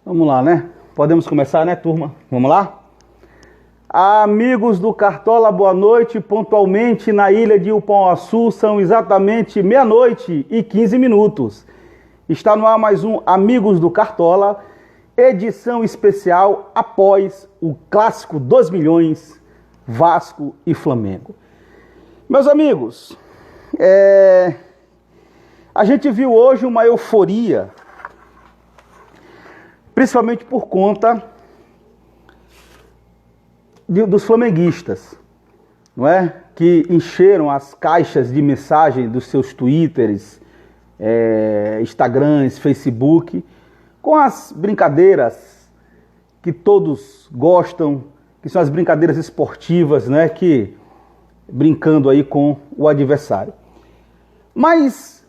Vamos lá, né? Podemos começar, né, turma? Vamos lá? Amigos do Cartola, boa noite. Pontualmente na ilha de Upão-Açu, são exatamente 00:15. Está no ar mais um Amigos do Cartola, edição especial após o clássico 2 milhões, Vasco e Flamengo. Meus amigos, a gente viu hoje uma euforia, principalmente por conta dos flamenguistas, não é? Que encheram as caixas de mensagem dos seus Twitters, Instagrams, Facebook, com as brincadeiras que todos gostam, que são as brincadeiras esportivas, né? Que brincando aí com o adversário. Mas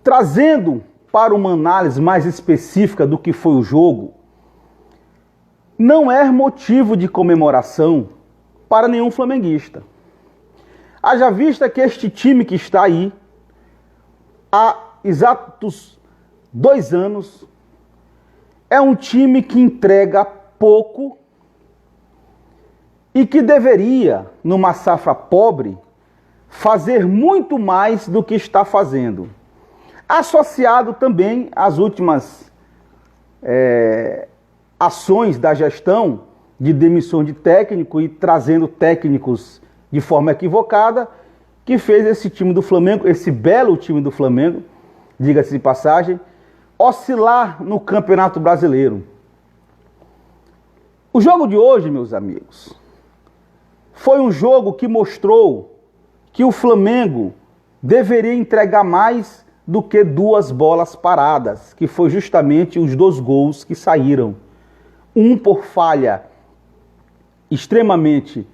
trazendo para uma análise mais específica do que foi o jogo, não é motivo de comemoração para nenhum flamenguista. Haja vista que este time que está aí, há exatos 2 anos, é um time que entrega pouco e que deveria, numa safra pobre, fazer muito mais do que está fazendo. Associado também às últimas ações da gestão de demissão de técnico e trazendo técnicos de forma equivocada, que fez esse time do Flamengo, esse belo time do Flamengo, diga-se de passagem, oscilar no Campeonato Brasileiro. O jogo de hoje, meus amigos, foi um jogo que mostrou que o Flamengo deveria entregar mais do que 2 bolas paradas, que foi justamente os 2 gols que saíram. Um por falha extremamente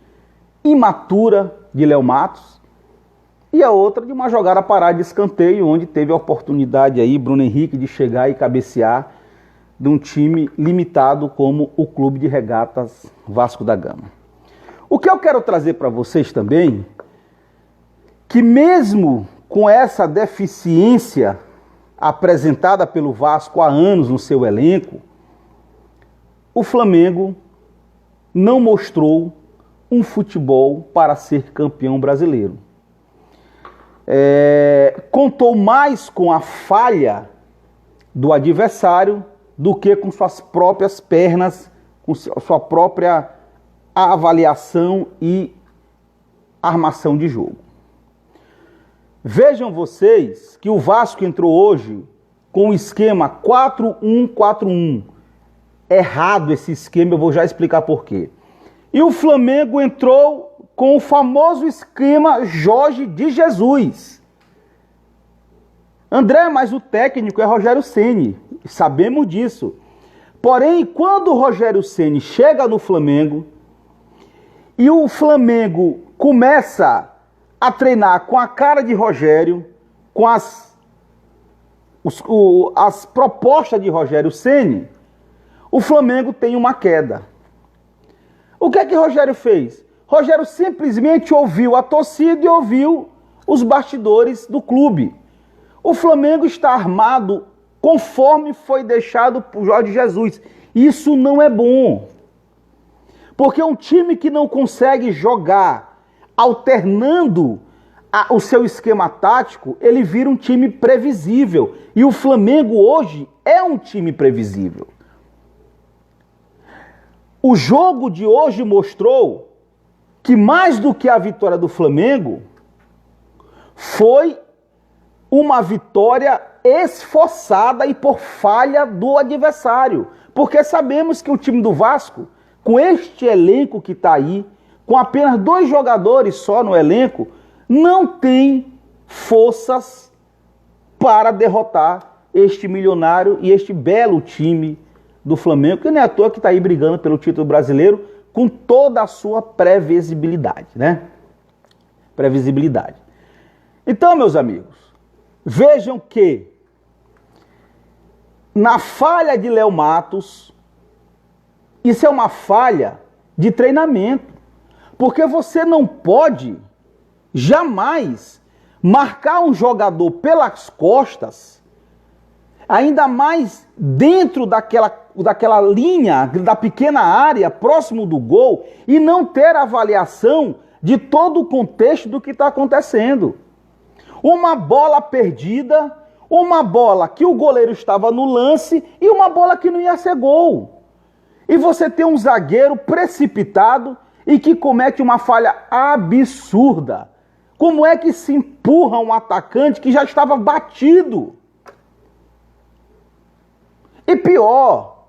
imatura de Léo Matos e a outra de uma jogada parada de escanteio, onde teve a oportunidade aí Bruno Henrique de chegar e cabecear de um time limitado como o Clube de Regatas Vasco da Gama. O que eu quero trazer para vocês também, que mesmo com essa deficiência apresentada pelo Vasco há anos no seu elenco, o Flamengo não mostrou um futebol para ser campeão brasileiro. Contou mais com a falha do adversário do que com suas próprias pernas, com sua própria avaliação e armação de jogo. Vejam vocês que o Vasco entrou hoje com o esquema 4-1-4-1. Errado esse esquema, eu vou já explicar por quê. E o Flamengo entrou com o famoso esquema Jorge de Jesus. André, mas o técnico é Rogério Ceni, sabemos disso. Porém, quando o Rogério Ceni chega no Flamengo e o Flamengo começa a treinar com a cara de Rogério, com as propostas de Rogério Ceni, o Flamengo tem uma queda. O que é que Rogério fez? Rogério simplesmente ouviu a torcida e ouviu os bastidores do clube. O Flamengo está armado conforme foi deixado por Jorge Jesus. Isso não é bom. Porque um time que não consegue jogar alternando o seu esquema tático, ele vira um time previsível. E o Flamengo hoje é um time previsível. O jogo de hoje mostrou que mais do que a vitória do Flamengo, foi uma vitória esforçada e por falha do adversário. Porque sabemos que o time do Vasco, com este elenco que está aí, com apenas 2 jogadores só no elenco, não tem forças para derrotar este milionário e este belo time do Flamengo, que não é à toa que está aí brigando pelo título brasileiro com toda a sua previsibilidade, né? Previsibilidade. Então, meus amigos, vejam que na falha de Léo Matos, isso é uma falha de treinamento. Porque você não pode jamais marcar um jogador pelas costas ainda mais dentro daquela linha, da pequena área, próximo do gol, e não ter avaliação de todo o contexto do que está acontecendo. Uma bola perdida, uma bola que o goleiro estava no lance e uma bola que não ia ser gol. E você tem um zagueiro precipitado e que comete uma falha absurda. Como é que se empurra um atacante que já estava batido? E pior,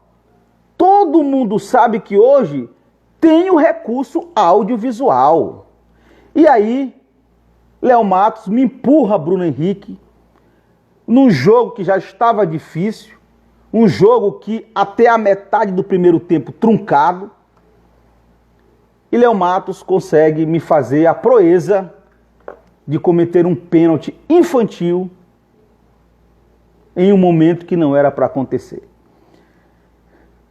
todo mundo sabe que hoje tem o recurso audiovisual. E aí, Léo Matos me empurra Bruno Henrique num jogo que já estava difícil, um jogo que até a metade do primeiro tempo truncado, e Léo Matos consegue me fazer a proeza de cometer um pênalti infantil em um momento que não era para acontecer.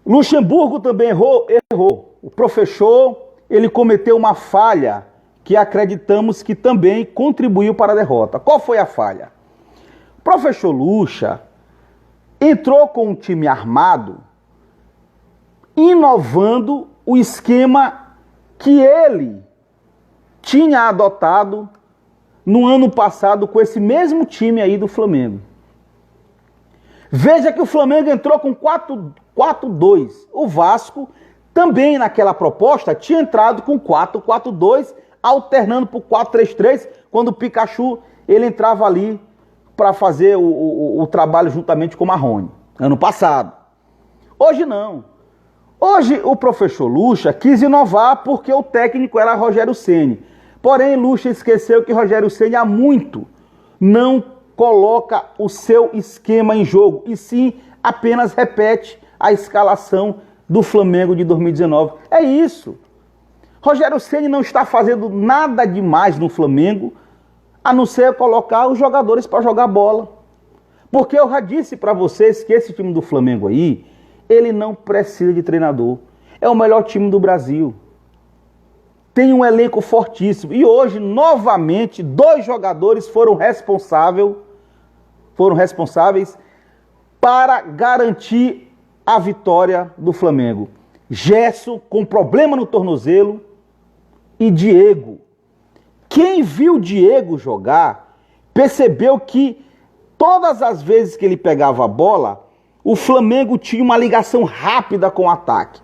Luxemburgo também errou. O professor, ele cometeu uma falha que acreditamos que também contribuiu para a derrota. Qual foi a falha? O professor Luxa entrou com um time armado, inovando o esquema que ele tinha adotado no ano passado com esse mesmo time aí do Flamengo. Veja que o Flamengo entrou com 4-4-2. O Vasco também naquela proposta tinha entrado com 4-4-2, alternando por 4-3-3, quando o Pikachu ele entrava ali para fazer o trabalho juntamente com o Marrone, ano passado. Hoje não. Hoje o professor Luxa quis inovar porque o técnico era Rogério Ceni. Porém, Luxa esqueceu que Rogério Ceni há muito não coloca o seu esquema em jogo, e sim apenas repete a escalação do Flamengo de 2019. É isso. Rogério Ceni não está fazendo nada demais no Flamengo, a não ser colocar os jogadores para jogar bola. Porque eu já disse para vocês que esse time do Flamengo aí, ele não precisa de treinador. É o melhor time do Brasil. Tem um elenco fortíssimo. E hoje, novamente, 2 jogadores foram responsáveis para garantir a vitória do Flamengo. Gerson, com problema no tornozelo, e Diego. Quem viu Diego jogar, percebeu que todas as vezes que ele pegava a bola, o Flamengo tinha uma ligação rápida com o ataque.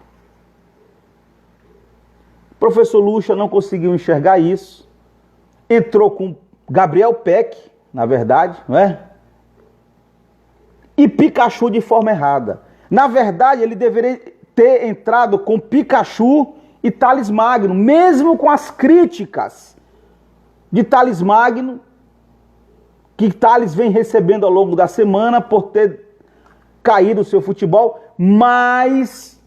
O professor Luxa não conseguiu enxergar isso. Entrou com Gabriel Peck, na verdade, não é? E Pikachu de forma errada. Na verdade, ele deveria ter entrado com Pikachu e Thales Magno, mesmo com as críticas de Thales Magno, que Thales vem recebendo ao longo da semana por ter caído o seu futebol, mas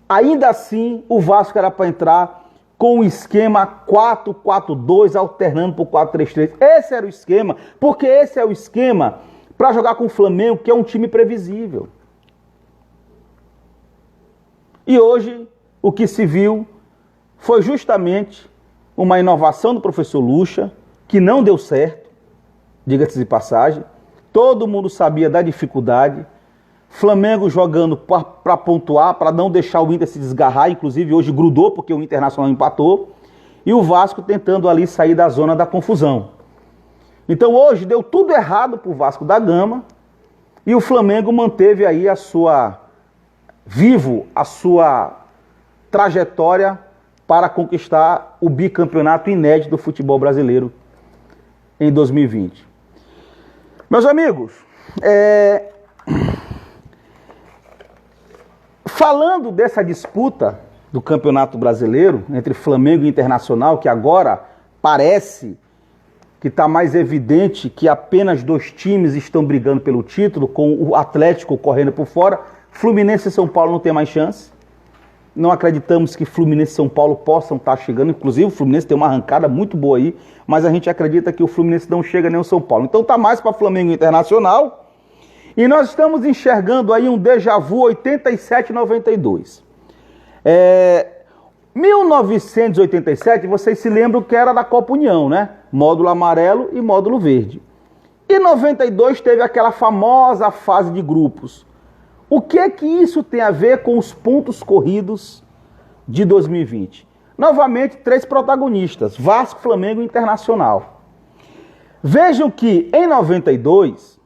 ainda assim o Vasco era para entrar com o esquema 4-4-2, alternando por 4-3-3. Esse era o esquema, porque esse é o esquema para jogar com o Flamengo, que é um time previsível. E hoje, o que se viu foi justamente uma inovação do professor Luxa, que não deu certo, diga-se de passagem. Todo mundo sabia da dificuldade. Flamengo jogando para pontuar, para não deixar o Inter se desgarrar, inclusive hoje grudou porque o Internacional empatou, e o Vasco tentando ali sair da zona da confusão. Então hoje deu tudo errado para o Vasco da Gama, e o Flamengo manteve aí a sua trajetória para conquistar o bicampeonato inédito do futebol brasileiro em 2020. Meus amigos, falando dessa disputa do Campeonato Brasileiro entre Flamengo e Internacional, que agora parece que está mais evidente que apenas 2 times estão brigando pelo título, com o Atlético correndo por fora, Fluminense e São Paulo não tem mais chance. Não acreditamos que Fluminense e São Paulo possam estar chegando, inclusive o Fluminense tem uma arrancada muito boa aí, mas a gente acredita que o Fluminense não chega nem o São Paulo. Então está mais para Flamengo e Internacional. E nós estamos enxergando aí um déjà vu 87-92. 1987, vocês se lembram que era da Copa União, né? Módulo amarelo e módulo verde. E 92 teve aquela famosa fase de grupos. O que é que isso tem a ver com os pontos corridos de 2020? Novamente, 3 protagonistas, Vasco, Flamengo e Internacional. Vejam que em 92,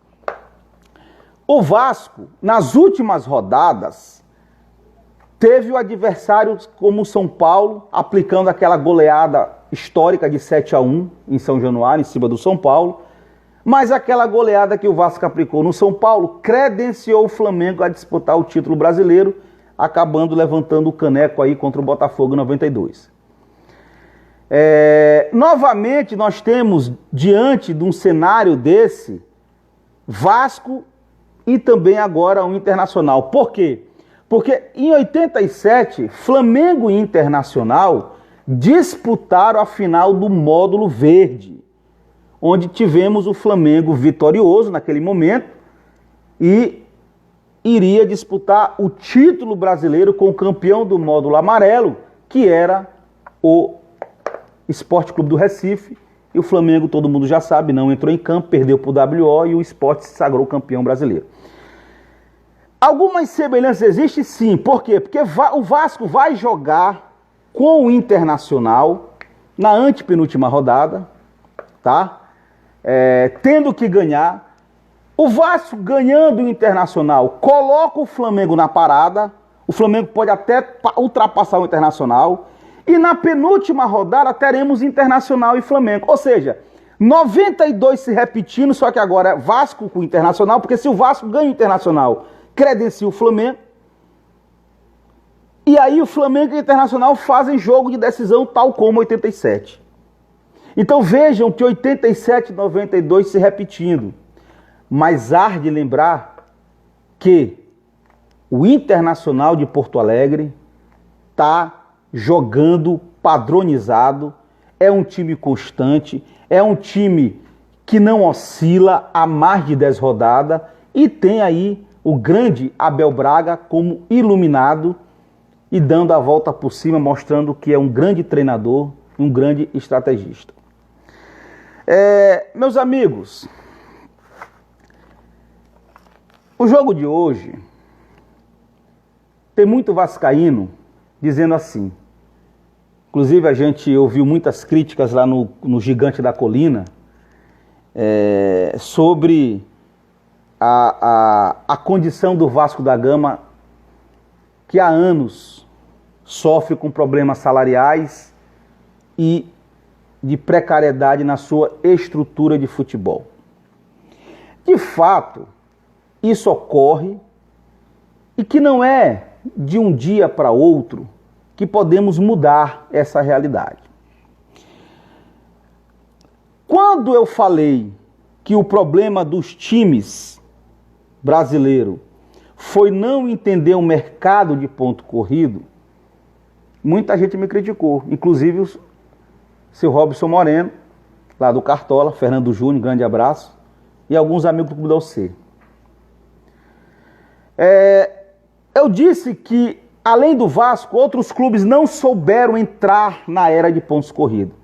o Vasco, nas últimas rodadas, teve o adversário como o São Paulo, aplicando aquela goleada histórica de 7-1 em São Januário, em cima do São Paulo. Mas aquela goleada que o Vasco aplicou no São Paulo credenciou o Flamengo a disputar o título brasileiro, acabando levantando o caneco aí contra o Botafogo em 92. Novamente, nós temos, diante de um cenário desse, Vasco e também agora o Internacional. Por quê? Porque em 87, Flamengo e Internacional disputaram a final do módulo verde, onde tivemos o Flamengo vitorioso naquele momento e iria disputar o título brasileiro com o campeão do módulo amarelo, que era o Sport Clube do Recife. E o Flamengo, todo mundo já sabe, não entrou em campo, perdeu para o WO e o Sport se sagrou campeão brasileiro. Algumas semelhanças existem, sim. Por quê? Porque o Vasco vai jogar com o Internacional na antepenúltima rodada, tá? Tendo que ganhar. O Vasco ganhando o Internacional coloca o Flamengo na parada. O Flamengo pode até ultrapassar o Internacional. E na penúltima rodada teremos Internacional e Flamengo. Ou seja, 92 se repetindo, só que agora é Vasco com o Internacional, porque se o Vasco ganha o Internacional, credencia o Flamengo. E aí o Flamengo e o Internacional fazem jogo de decisão tal como 87. Então vejam que 87 e 92 se repetindo. Mas há de lembrar que o Internacional de Porto Alegre está jogando padronizado, é um time constante, é um time que não oscila há mais de 10 rodadas e tem aí o grande Abel Braga como iluminado e dando a volta por cima, mostrando que é um grande treinador, um grande estrategista. Meus amigos, o jogo de hoje tem muito vascaíno dizendo assim. Inclusive a gente ouviu muitas críticas lá no Gigante da Colina sobre a condição do Vasco da Gama, que há anos sofre com problemas salariais e de precariedade na sua estrutura de futebol. De fato, isso ocorre e que não é de um dia para outro que podemos mudar essa realidade. Quando eu falei que o problema dos times brasileiros foi não entender o mercado de ponto corrido, muita gente me criticou, inclusive o seu Robson Moreno, lá do Cartola, Fernando Júnior, grande abraço, e alguns amigos do Clube da UC. Eu disse que, além do Vasco, outros clubes não souberam entrar na era de pontos corridos.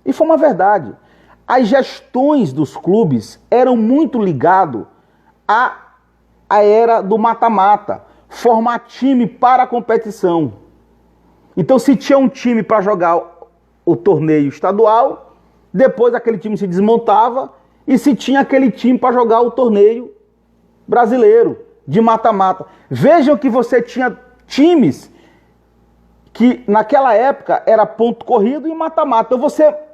E foi uma verdade. As gestões dos clubes eram muito ligadas à era do mata-mata, formar time para a competição. Então, se tinha um time para jogar o torneio estadual, depois aquele time se desmontava, e se tinha aquele time para jogar o torneio brasileiro, de mata-mata. Vejam que você tinha times que naquela época era ponto corrido e mata-mata. Então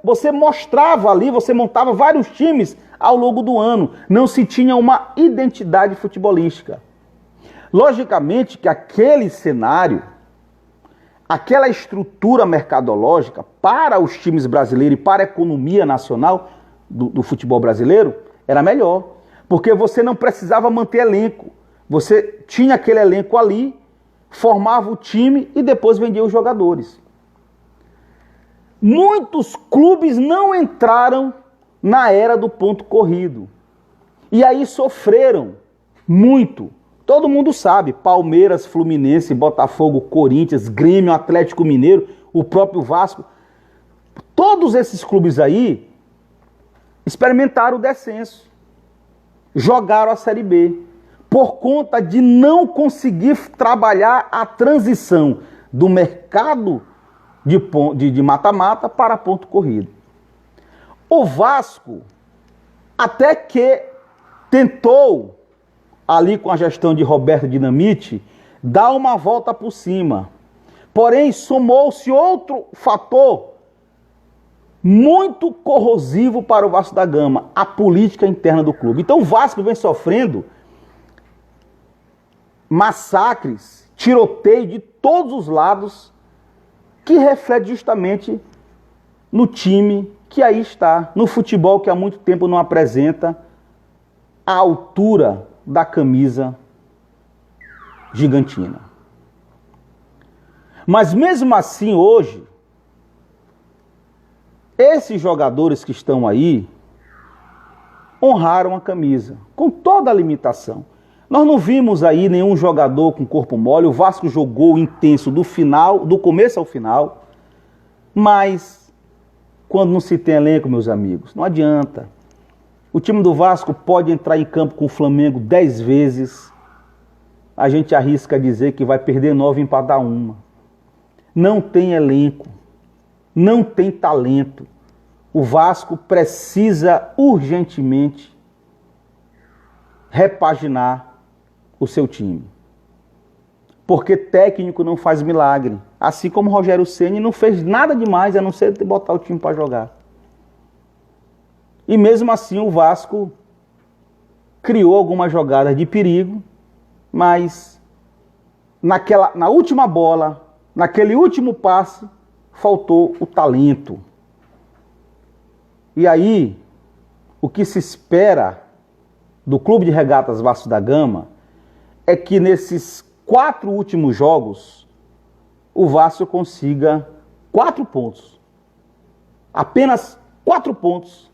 você mostrava ali, você montava vários times ao longo do ano. Não se tinha uma identidade futebolística. Logicamente que aquele cenário, aquela estrutura mercadológica para os times brasileiros e para a economia nacional do futebol brasileiro era melhor. Porque você não precisava manter elenco. Você tinha aquele elenco ali, formava o time e depois vendia os jogadores. Muitos clubes não entraram na era do ponto corrido. E aí sofreram muito. Todo mundo sabe, Palmeiras, Fluminense, Botafogo, Corinthians, Grêmio, Atlético Mineiro, o próprio Vasco. Todos esses clubes aí experimentaram o descenso. jogaram a Série B, por conta de não conseguir trabalhar a transição do mercado de mata-mata para ponto corrido. O Vasco até que tentou, ali com a gestão de Roberto Dinamite, dar uma volta por cima. Porém, somou-se outro fator muito corrosivo para o Vasco da Gama, a política interna do clube. Então o Vasco vem sofrendo massacres, tiroteio de todos os lados, que reflete justamente no time que aí está, no futebol que há muito tempo não apresenta a altura da camisa gigantina. Mas mesmo assim hoje, esses jogadores que estão aí honraram a camisa, com toda a limitação. Nós não vimos aí nenhum jogador com corpo mole. O Vasco jogou intenso do começo ao final. Mas, quando não se tem elenco, meus amigos, não adianta. O time do Vasco pode entrar em campo com o Flamengo 10 vezes. A gente arrisca dizer que vai perder 9 e empatar 1. Não tem elenco. Não tem talento. O Vasco precisa urgentemente repaginar o seu time. Porque técnico não faz milagre. Assim como o Rogério Ceni não fez nada demais a não ser botar o time para jogar. E mesmo assim o Vasco criou algumas jogadas de perigo, mas na última bola, naquele último passe, faltou o talento. E aí, o que se espera do Clube de Regatas Vasco da Gama é que nesses 4 últimos jogos, o Vasco consiga 4 pontos. Apenas 4 pontos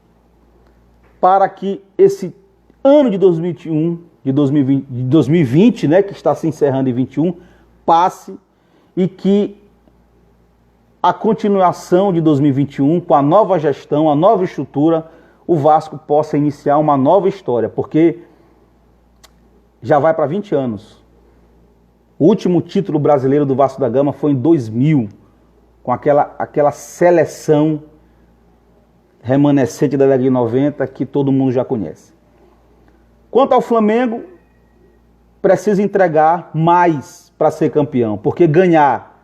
para que esse ano de 2021, de 2020, né, que está se encerrando em 21, passe e que a continuação de 2021, com a nova gestão, a nova estrutura, o Vasco possa iniciar uma nova história, porque já vai para 20 anos. O último título brasileiro do Vasco da Gama foi em 2000, com aquela seleção remanescente da década de 90 que todo mundo já conhece. Quanto ao Flamengo, precisa entregar mais para ser campeão, porque ganhar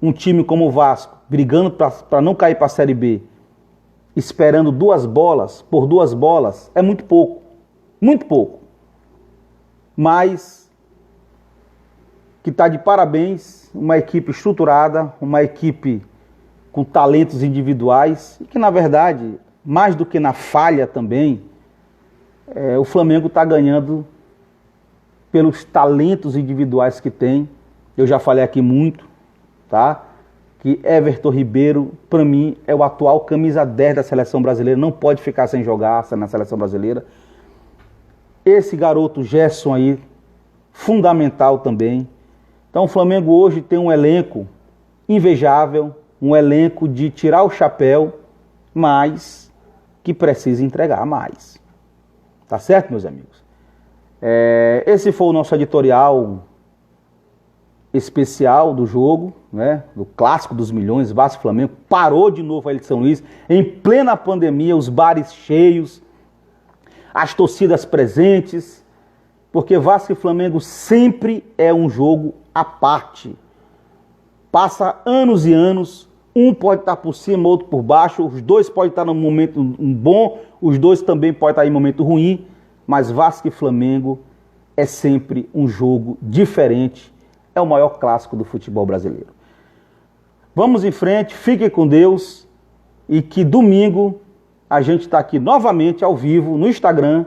um time como o Vasco, brigando para não cair para a Série B, esperando 2 bolas, por 2 bolas, é muito pouco. Muito pouco. Mas que está de parabéns, uma equipe estruturada, uma equipe com talentos individuais, e que na verdade, mais do que na falha também, o Flamengo está ganhando pelos talentos individuais que tem. Eu já falei aqui muito, tá? Que Everton Ribeiro, para mim, é o atual camisa 10 da seleção brasileira, não pode ficar sem jogar na seleção brasileira. Esse garoto Gerson aí, fundamental também. Então o Flamengo hoje tem um elenco invejável, um elenco de tirar o chapéu, mas que precisa entregar mais. Tá certo, meus amigos? Esse foi o nosso editorial especial do jogo, né, do Clássico dos Milhões. Vasco e Flamengo parou de novo a Ilha de São Luís, em plena pandemia, os bares cheios, as torcidas presentes, porque Vasco e Flamengo sempre é um jogo à parte. Passa anos e anos, um pode estar por cima, outro por baixo, os dois podem estar num momento bom, os dois também podem estar em momento ruim, mas Vasco e Flamengo é sempre um jogo diferente, é o maior clássico do futebol brasileiro. Vamos em frente, fiquem com Deus e que domingo a gente está aqui novamente ao vivo no Instagram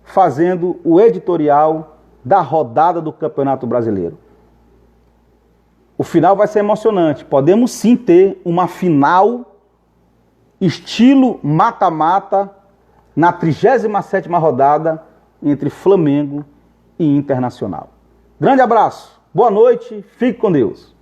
fazendo o editorial da rodada do Campeonato Brasileiro. O final vai ser emocionante, podemos sim ter uma final estilo mata-mata na 37ª rodada entre Flamengo e Internacional. Grande abraço, boa noite, fique com Deus.